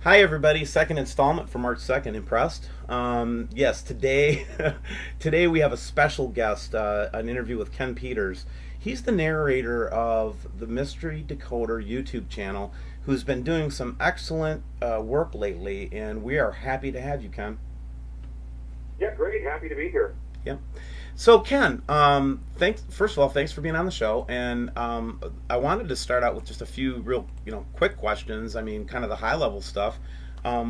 Hi everybody, second installment for March 2nd. Impressed? Yes, today today we have a special guest, an interview with Ken Peters. He's the narrator of the Mysterydecoder YouTube channel, who's been doing some excellent work lately, and we are happy to have you, Ken. Yeah, great. Happy to be here. Yeah. So Ken, thanks. First of all, thanks for being on the show, and I wanted to start out with just a few real, quick questions. I mean, kind of the high level stuff.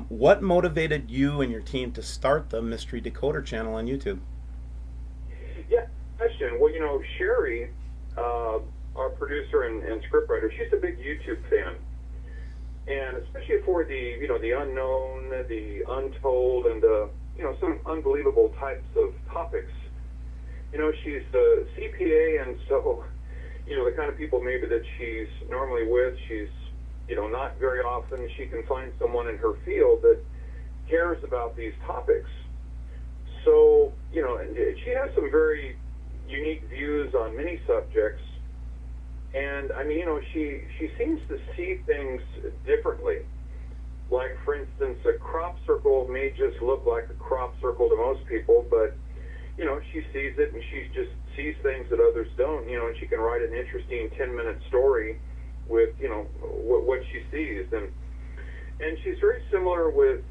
What motivated you and your team to start the Mystery Decoder channel on YouTube? Yeah, question. Well, Sherry, our producer and scriptwriter, she's a big YouTube fan, and especially for the unknown, the untold, and some unbelievable types of topics. She's a CPA, and so the kind of people maybe that she's normally with, she's not very often she can find someone in her field that cares about these topics. So, and she has some very unique views on many subjects. And, I mean, she seems to see things differently. Like, for instance, a crop circle may just look like a crop circle to most people, but, she sees it and she just sees things that others don't, and she can write an interesting 10-minute story with, what she sees. And she's very similar with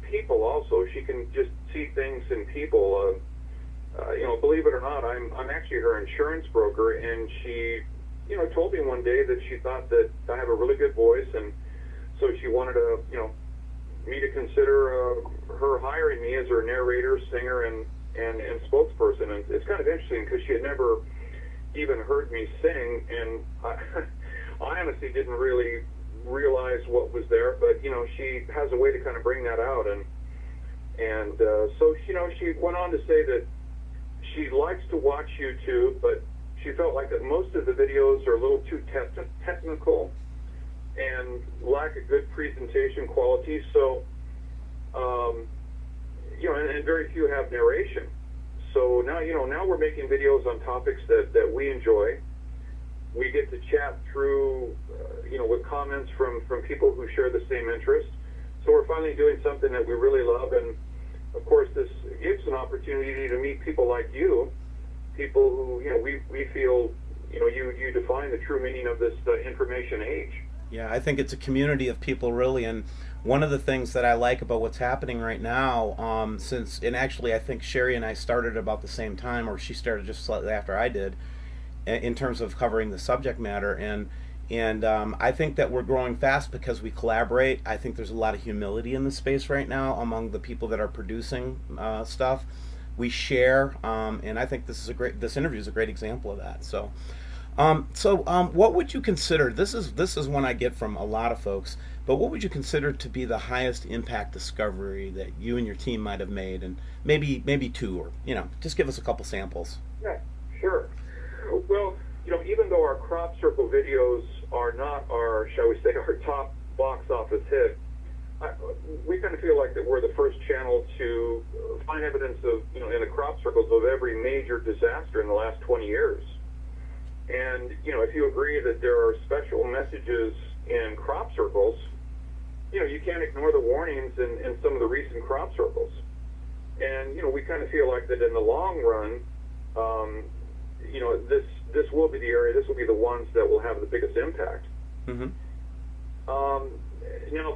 people also. She can just see things in people. Believe it or not, I'm actually her insurance broker, and she, told me one day that she thought that I have a really good voice, and so she wanted to, me to consider her hiring me as her narrator, singer, and spokesperson. And it's kind of interesting because she had never even heard me sing, and I honestly didn't really realize what was there, but she has a way to kind of bring that out, and so she went on to say that she likes to watch YouTube, but she felt like that most of the videos are a little too technical and lack a good presentation quality. So and very few have narration. So now we're making videos on topics that we enjoy. We get to chat through, with comments from people who share the same interest. So we're finally doing something that we really love, and of course this gives an opportunity to meet people like you, people who, we feel, you define the true meaning of this information age. Yeah, I think it's a community of people, really, and one of the things that I like about what's happening right now, and actually I think Sherry and I started about the same time, or she started just slightly after I did, in terms of covering the subject matter, and I think that we're growing fast because we collaborate. I think there's a lot of humility in the space right now among the people that are producing stuff. We share, and I think this interview is a great example of that. So, what would you consider? This is one I get from a lot of folks. But what would you consider to be the highest impact discovery that you and your team might have made, and maybe two, or just give us a couple samples. Yeah, sure. Well, even though our crop circle videos are not our, shall we say, our top box office hit, we kind of feel like that we're the first channel to find evidence of, in the crop circles of every major disaster in the last 20 years. And, if you agree that there are special messages in crop circles, you can't ignore the warnings in some of the recent crop circles. And, we kind of feel like that in the long run, this will be the area, this will be the ones that will have the biggest impact. Mm-hmm.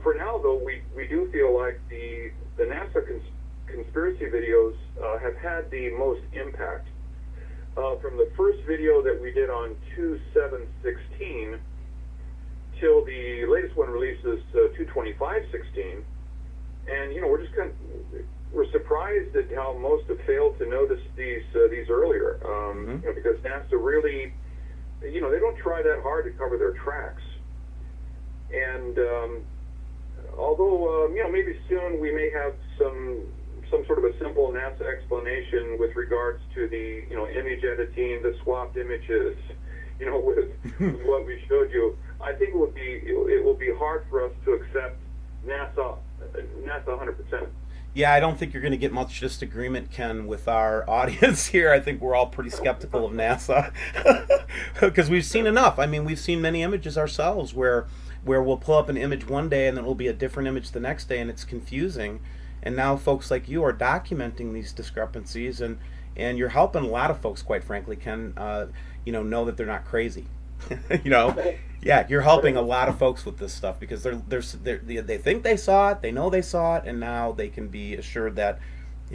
For now, though, we do feel like the NASA conspiracy videos have had the most impact. From the first video that we did on 2/7/16 till the latest one releases 2/25/16, and we're surprised at how most have failed to notice these earlier, because NASA really, they don't try that hard to cover their tracks. And although maybe soon we may have some sort of a simple NASA explanation with regards to the image editing, the swapped images, with what we showed you, I think it will be hard for us to accept NASA 100%. Yeah, I don't think you're going to get much disagreement, Ken, with our audience here. I think we're all pretty skeptical of NASA because we've seen enough. I mean, we've seen many images ourselves where where we'll pull up an image one day and then it will be a different image the next day, and it's confusing. And now folks like you are documenting these discrepancies, and you're helping a lot of folks, quite frankly, Ken, know that they're not crazy. Yeah, you're helping a lot of folks with this stuff because they think they saw it, they know they saw it, and now they can be assured that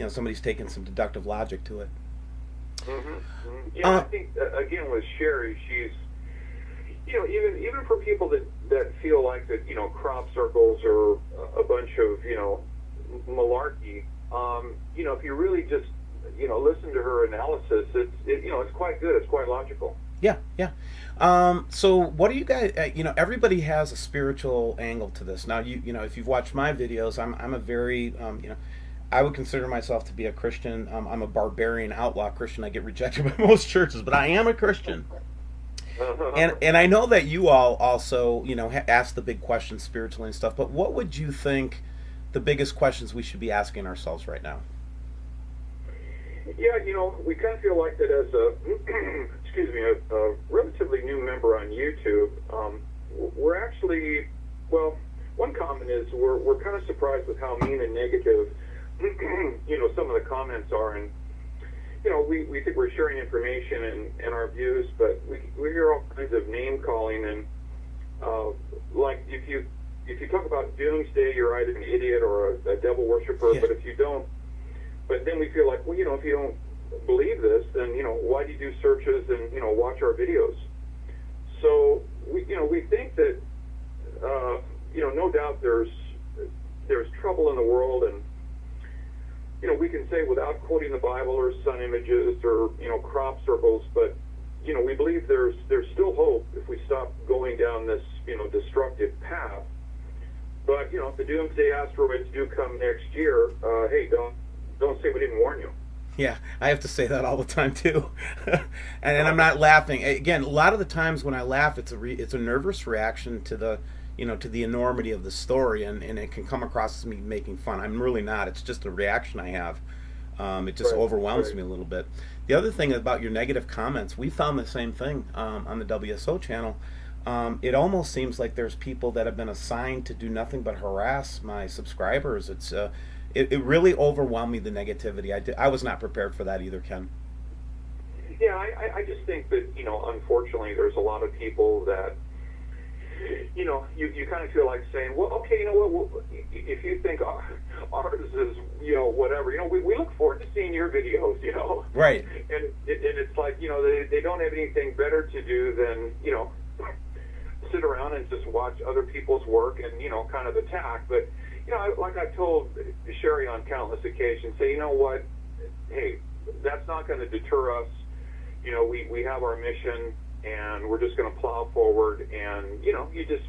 somebody's taken some deductive logic to it. Mm-hmm. Mm-hmm. Yeah, I think again with Sherry, she's even for people that feel like that crop circles are a bunch of malarkey. If you really just listen to her analysis, it's quite good. It's quite logical. Yeah, yeah. So what do you guys? Everybody has a spiritual angle to this. Now, if you've watched my videos, I'm a very, I would consider myself to be a Christian. I'm a barbarian outlaw Christian. I get rejected by most churches, but I am a Christian. And I know that you all also, ask the big questions spiritually and stuff. But what would you think the biggest questions we should be asking ourselves right now? Yeah, we kind of feel like that as a a relatively new member on YouTube. We're actually, one comment is we're kind of surprised with how mean and negative, some of the comments are, and we think we're sharing information and our views, but we hear all kinds of name calling, and like if you talk about doomsday, you're either an idiot or a devil worshiper. Yeah. But if you don't, but then we feel like, if you don't believe this, then why do you do searches and watch our videos? So we think that no doubt there's trouble in the world, and we can say without quoting the Bible or sun images or crop circles, but we believe there's still hope if we stop going down this destructive path. But if the doomsday asteroids do come next year, hey, don't say we didn't warn you. Yeah, I have to say that all the time too, and I'm not laughing. Again, a lot of the times when I laugh, it's a nervous reaction to the to the enormity of the story, and it can come across as me making fun. I'm really not. It's just a reaction I have. It just overwhelms me a little bit. The other thing about your negative comments, we found the same thing on the WSO channel. It almost seems like there's people that have been assigned to do nothing but harass my subscribers. It really overwhelmed me, the negativity. I was not prepared for that either, Ken. Yeah, I just think that, unfortunately, there's a lot of people that, you kind of feel like saying, well, okay, if you think ours is, whatever, we look forward to seeing your videos, Right. And it's like, they don't have anything better to do than, sit around and just watch other people's work and, kind of attack. But, like I've told Sherry on countless occasions, say, you know what, hey, that's not going to deter us. We have our mission, and we're just going to plow forward, and, you just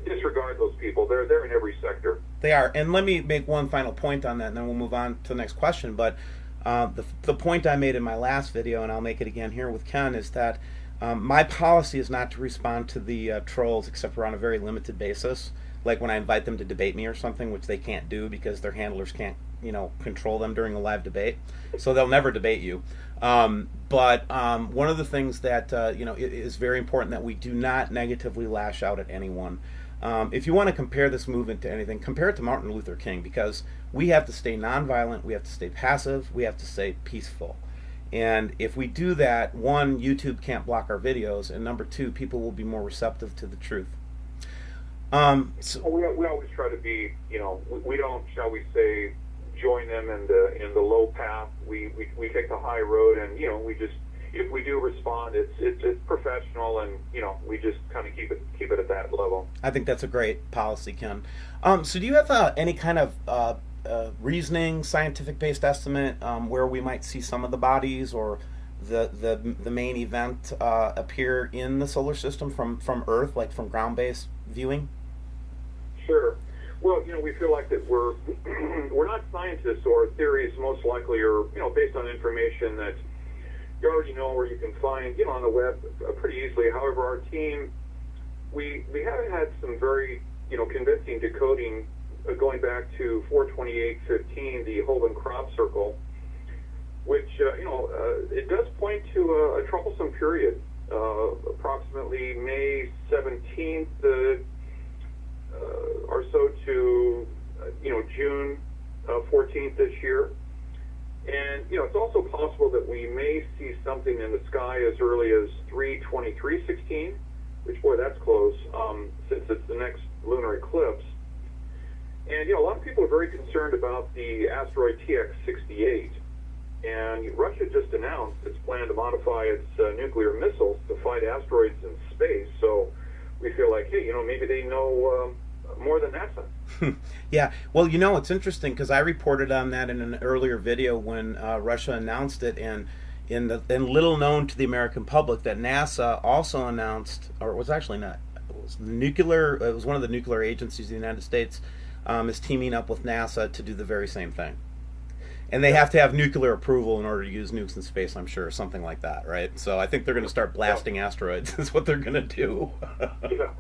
disregard those people. They're in every sector. They are. And let me make one final point on that, and then we'll move on to the next question. But the point I made in my last video, and I'll make it again here with Ken, is that my policy is not to respond to the trolls except for on a very limited basis. Like when I invite them to debate me or something, which they can't do because their handlers can't, control them during a live debate. So they'll never debate you. But one of the things that, is very important, that we do not negatively lash out at anyone. If you want to compare this movement to anything, compare it to Martin Luther King, because we have to stay nonviolent, we have to stay passive, we have to stay peaceful. And if we do that, one, YouTube can't block our videos, and number two, people will be more receptive to the truth. So we always try to be, we don't, shall we say, join them in the low path. We take the high road, and we just, if we do respond, it's professional, and we just kind of keep it at that level. I think that's a great policy, Ken. So do you have any kind of reasoning, scientific-based estimate where we might see some of the bodies or the main event appear in the solar system from Earth, like from ground-based viewing? Sure. Well, we feel like that we're not scientists, or theories most likely are based on information that you already know, or you can find on the web pretty easily. However, our team, we haven't had some very convincing decoding going back to 4/28/15, the Holden crop circle, which it does point to a troublesome period, approximately May 17th. or so to June 14th this year. And it's also possible that we may see something in the sky as early as 3/23/16, which, boy, that's close, since it's the next lunar eclipse. And a lot of people are very concerned about the asteroid TX-68. And Russia just announced its plan to modify its nuclear missiles to fight asteroids in space. So we feel like, hey, maybe they know more than NASA. Yeah, well, it's interesting because I reported on that in an earlier video when Russia announced it, and little known to the American public that NASA also announced, or it was actually not, it was nuclear. It was one of the nuclear agencies of the United States is teaming up with NASA to do the very same thing. And they have to have nuclear approval in order to use nukes in space, I'm sure, or something like that, right? So I think they're going to start blasting asteroids. Is what they're going to do. Yeah.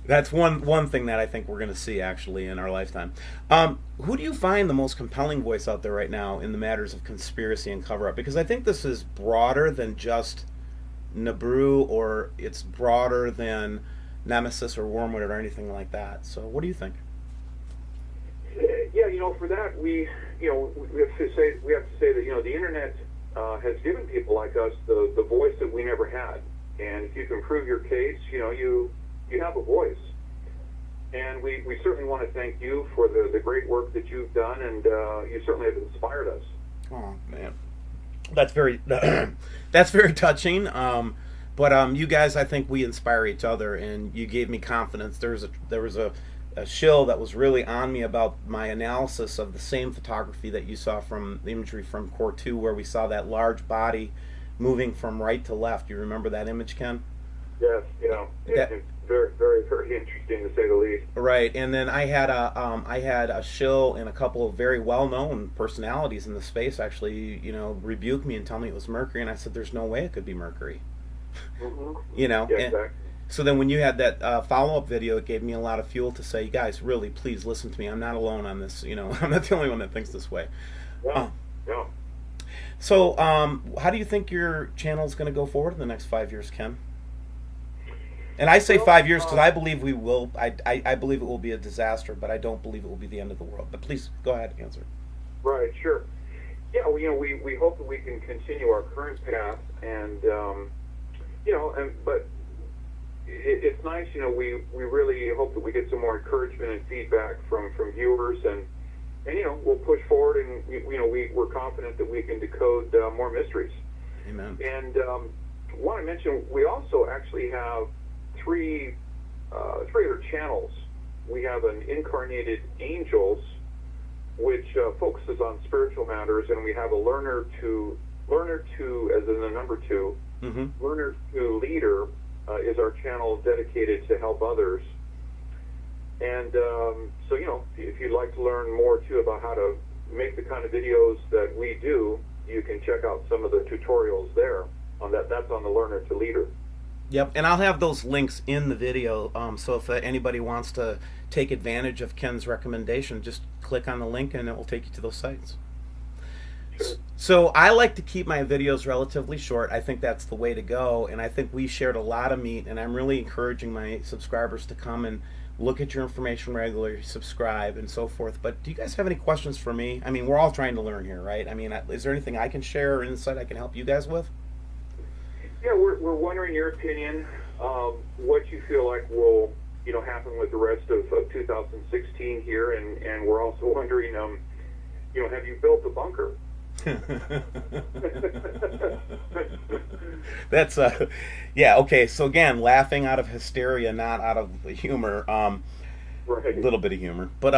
That's one thing that I think we're going to see, actually, in our lifetime. Who do you find the most compelling voice out there right now in the matters of conspiracy and cover-up? Because I think this is broader than just Nabru, or it's broader than Nemesis or Wormwood or anything like that. So what do you think? Yeah, for that we have to say that the internet has given people like us the voice that we never had, and if you can prove your case, you have a voice, and we certainly want to thank you for the great work that you've done, and you certainly have inspired us. Oh man, that's very that's very touching. But you guys, I think we inspire each other, and you gave me confidence. There was a shill that was really on me about my analysis of the same photography that you saw from the imagery from Core 2, where we saw that large body moving from right to left. You remember that image, Ken? Yes, it's very, very, very interesting, to say the least. Right, and then I had a shill and a couple of very well-known personalities in the space actually, rebuke me and tell me it was Mercury, and I said, "There's no way it could be Mercury." Mm-hmm. Yeah, exactly. So then when you had that follow-up video, it gave me a lot of fuel to say, "You guys, really, please listen to me. I'm not alone on this. I'm not the only one that thinks this way." Yeah. So how do you think your channel is going to go forward in the next 5 years, Ken? And I say 5 years because I believe we will. I believe it will be a disaster, but I don't believe it will be the end of the world. But please go ahead and answer. Right, sure. Yeah, we hope that we can continue our current path, and but it's nice. We really hope that we get some more encouragement and feedback from viewers, and we'll push forward, and we're confident that we can decode more mysteries. Amen. And want to mention, we also actually have three other channels. We have an Incarnated Angels, which focuses on spiritual matters, and we have a Learner to, as in the number 2, mm-hmm. Learner to Leader is our channel dedicated to help others. And so, if you'd like to learn more too about how to make the kind of videos that we do, you can check out some of the tutorials there. That's on the Learner to Leader. Yep, and I'll have those links in the video, so if anybody wants to take advantage of Ken's recommendation, just click on the link and it will take you to those sites. Sure. So I like to keep my videos relatively short. I think that's the way to go, and I think we shared a lot of meat, and I'm really encouraging my subscribers to come and look at your information regularly, subscribe, and so forth. But do you guys have any questions for me? I mean, we're all trying to learn here, right? I mean, is there anything I can share or insight I can help you guys with? Yeah, we're wondering your opinion, what you feel like will happen with the rest of 2016 here, and we're also wondering, have you built a bunker? That's yeah, okay, so again, laughing out of hysteria, not out of humor. Right. A little bit of humor, but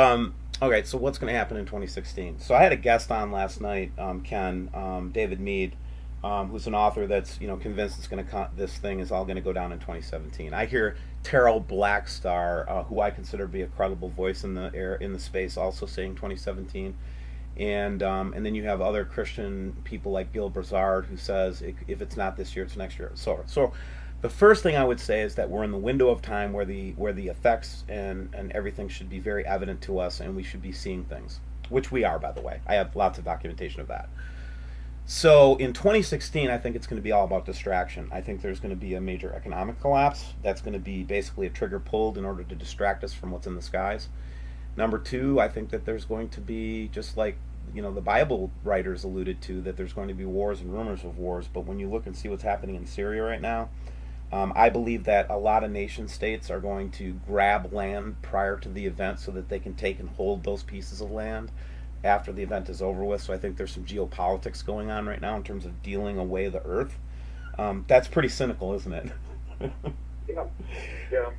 okay, so what's going to happen in 2016? So I had a guest on last night, Ken, David Mead, who's an author that's convinced it's going to this thing is all going to go down in 2017. I hear Terrell Blackstar, who I consider to be a credible voice in the space, also saying 2017. And then you have other Christian people like Gil Brazard, who says if it's not this year, it's next year. So the first thing I would say is that we're in the window of time where the effects and everything should be very evident to us, and we should be seeing things, which we are, by the way. I have lots of documentation of that. So in 2016, I think it's going to be all about distraction. I think there's going to be a major economic collapse. That's going to be basically a trigger pulled in order to distract us from what's in the skies. Number two, I think that there's going to be, just like the Bible writers alluded to, that there's going to be wars and rumors of wars. But when you look and see what's happening in Syria right now, I believe that a lot of nation states are going to grab land prior to the event so that they can take and hold those pieces of land after the event is over with. So I think there's some geopolitics going on right now in terms of dealing away the earth. That's pretty cynical, isn't it? Yeah. Yeah.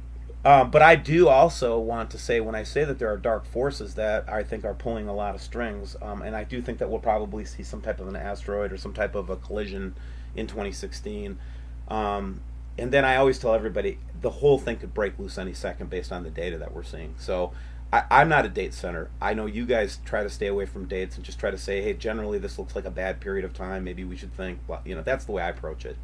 But I do also want to say, when I say that there are dark forces that I think are pulling a lot of strings, and I do think that we'll probably see some type of an asteroid or some type of a collision in 2016. And then I always tell everybody the whole thing could break loose any second based on the data that we're seeing. So I'm not a date center. I know you guys try to stay away from dates and just try to say, hey, generally this looks like a bad period of time. Maybe we should think, well, that's the way I approach it.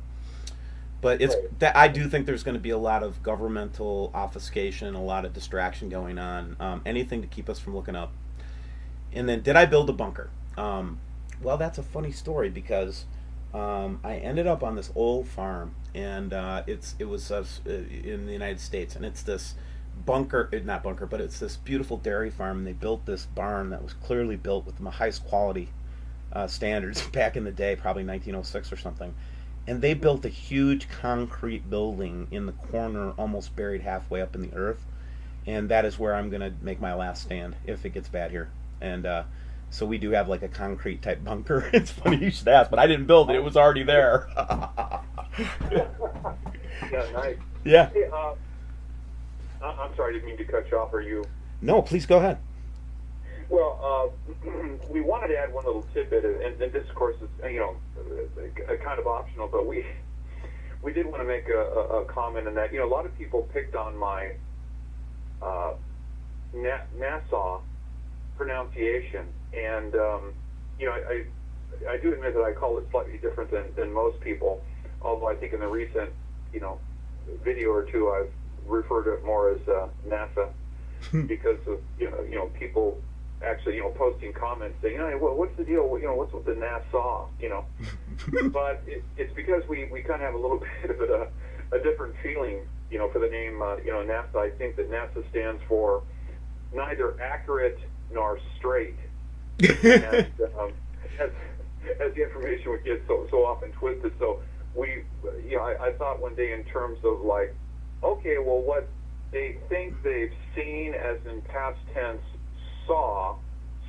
But it's that I do think there's going to be a lot of governmental obfuscation, a lot of distraction going on, anything to keep us from looking up. And then, did I build a bunker? Well, that's a funny story because I ended up on this old farm, and it was in the United States, and it's this bunker, not bunker, but it's this beautiful dairy farm, and they built this barn that was clearly built with the highest quality standards back in the day, probably 1906 or something. And they built a huge concrete building in the corner, almost buried halfway up in the earth. And that is where I'm going to make my last stand if it gets bad here. And so we do have like a concrete type bunker. It's funny you should ask, but I didn't build it. It was already there. Yeah, nice. Yeah. Hey, I'm sorry, I didn't mean to cut you off. Are you? No, please go ahead. Well, we wanted to add one little tidbit, and this, of course, is kind of optional, but we did want to make a comment in that a lot of people picked on my Nassau pronunciation, and I do admit that I call it slightly different than most people. Although I think in the recent video or two I've referred to it more as NASA because of people actually posting comments saying, well, what's the deal? What's with the Nassau? But it's because we kind of have a little bit of a different feeling, for the name, NASA. I think that NASA stands for neither accurate nor straight. And as the information would get so often twisted, so I thought one day in terms of like, okay, well, what they think they've seen as in past tense saw,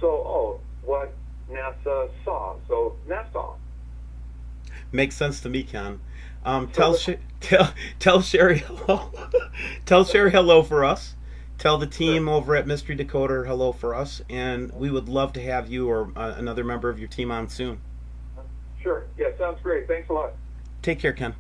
so what NASA saw, so Nassau. Makes sense to me, Ken. Tell Sherry hello. Tell Sherry hello for us. Tell the team over at Mysterydecoder hello for us, and we would love to have you or another member of your team on soon. Sure. Yeah, sounds great. Thanks a lot. Take care, Ken.